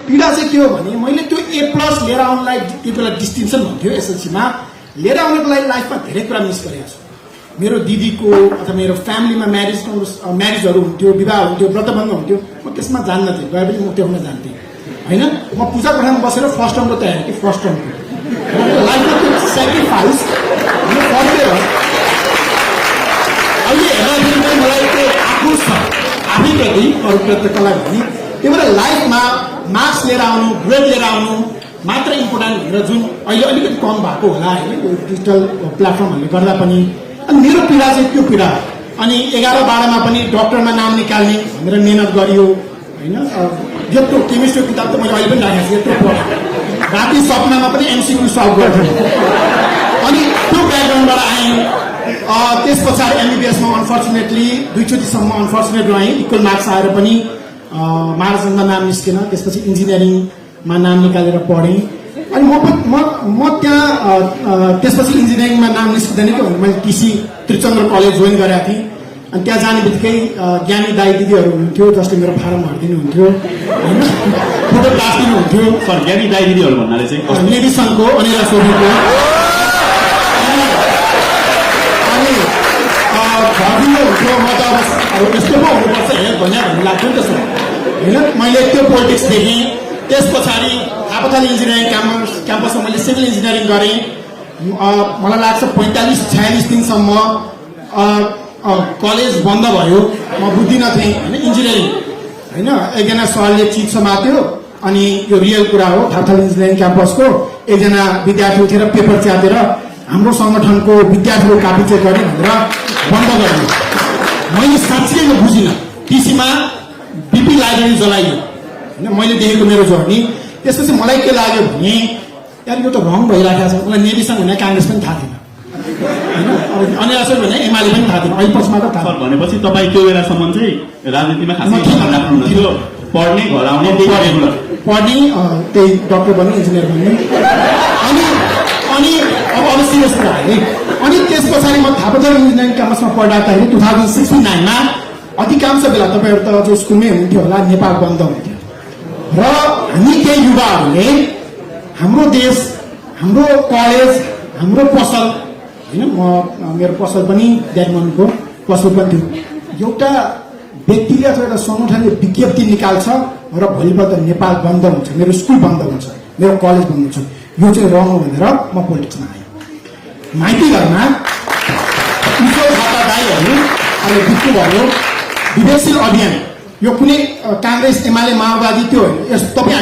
पीडा चाहिँ के हो भने मैले त्यो A+ लिएर आउनलाई त्यो बेला डिस्टिङसन भन्थ्यो एसएलसीमा लिएर आउनको लागि लाइफमा धेरै कुरा मिस गरेको छु। मेरो दिदीको अथवा मेरो फ्यामिलीमा म्यारिजहरू हुन्थ्यो, विवाह हुन्थ्यो, व्रतबन्ध हुन्थ्यो, म त्यसमा जान्नथेँ, गए पनि म त्यो हुन जान्थेँ होइन। म पूजा कोठामा बसेर फर्स्ट टर्मको तयारी कि फर्स्ट टर्मको लाइफमा त्यो सेक्रिफाइस फर्केर अहिले हेर्दाखेरि चाहिँ मलाई त्यो आक्रोश छ आफैप्रति अरूप्रति कसलाई भने। त्यही भएर लाइफमा मार्क्स लिएर आउनु, ग्रेड लिएर आउनु मात्र इम्पोर्टेन्ट भनेर जुन अहिले अलिकति कम भएको होला होइन यो डिजिटल प्लेटफर्महरूले गर्दा पनि। अनि मेरो पीडा चाहिँ त्यो पीडा। अनि 11-12मा पनि डक्टरमा नाम निकाल्ने भनेर मेहनत गरियो होइन। यत्रो केमिस्ट्री किताब त मैले अहिले पनि राखेको छु, यत्रो पढेँ, राति सपनामा पनि MCQ सल्भ गर्थेँ। अनि त्यो ब्याकग्राउन्डबाट आएँ। त्यस पछाडि MBBSमा अनफर्चुनेटली 2 चोटिसम्म अनफर्चुनेट रहेँ, इक्वल मार्क्स आएर पनि महाराजनमा नाम निस्केन। त्यसपछि इन्जिनियरिङमा नाम निकालेर पढेँ। अनि म त्यहाँ त्यसपछि इन्जिनियरिङमा नाम निस्किँदैन के भने मैले TC त्रिचन्द्र कलेज जोइन गरेको थिएँ। अनि त्यहाँ जाने बित्तिकै ज्ञानी दाई दिदीहरू हुनुहुन्थ्यो जसले मेरो फारम भरिदिनुहुन्थ्यो होइन, फोटो क्लास दिनुहुन्थ्यो। सर ज्ञानी दाई दिदीहरू भन्नाले चाहिँ नेभी सङ्घको अनिला सोधीको हुन्थ्यो। म त अब यस्तो पो हुनुपर्छ हेर भन्ने लाग्थ्यो नि त सर होइन। मैले त्यो पोलिटिक्स देखेँ। त्यस पछाडि थापाथली इन्जिनियरिङ क्याम्पसमा मैले सिभिल इन्जिनियरिङ गरेँ। मलाई लाग्छ 45-46 दिनसम्म कलेज बन्द भयो, म बुझ्दिन थिएँ होइन इन्जिनियरिङ होइन। एकजना सरले चिज समात्यो अनि यो रियल कुरा हो। थापाथली इन्जिनियरिङ क्याम्पसको एकजना विद्यार्थी उठेर पेपर च्यातेर हाम्रो सङ्गठनको विद्यार्थीको कापी चेक गर्ने भनेर बन्द गर्नु। मैले साँच्चै बुझिनँ। TCमा BP लाइब्रेरी जलाइयो होइन, मैले देखेको मेरो जर्नी। त्यसपछि मलाई के लाग्यो भने यार यो त रङ भइरहेको छ। मलाई नेभीसँग भने काङ्ग्रेस पनि थाहा थिएन होइन, अब अनिलासँग भने एमाले पनि थाहा थिएन, अहिले पछिमा त थाहा। सर भनेपछि तपाईँ त्यो बेलासम्म चाहिँ राजनीतिमा खासै राख्नुहुन्थ्यो, पढ्ने घर आउने पढ्ने त्यही डक्टर बन्ने इन्जिनियर बन्ने। अनि अब सिरियस कुरा है। अनि त्यस पछाडि म थापाथली इन्जिनियरिङ क्याम्पसमा पढ्दाखेरि 2069मा अधिकांश बेला तपाईँहरू त जो स्कुलमै हुन्थ्यो होला, नेपाल बन्द हुन्थ्यो र हामी केही युवाहरूले हाम्रो देश, हाम्रो कलेज, हाम्रो पसल होइन, मेरो पसल पनि ड्याडमनको पसल पनि थियो। एउटा व्यक्तिले अथवा एउटा सङ्गठनले विज्ञप्ति निकाल्छ र भोलिपल्ट नेपाल बन्द हुन्छ, मेरो स्कुल बन्द हुन्छ, मेरो कलेज बन्द हुन्छ, यो चाहिँ रङ हो भनेर म पोलिटिक्समा आएँ। माइती घरमा ईश्वर थापा दाईहरू अहिले बित्नु भयो। विवेकशील अभियान यो कुनै काङ्ग्रेस एमाले माओवादी त्यो होइन, तपाईँ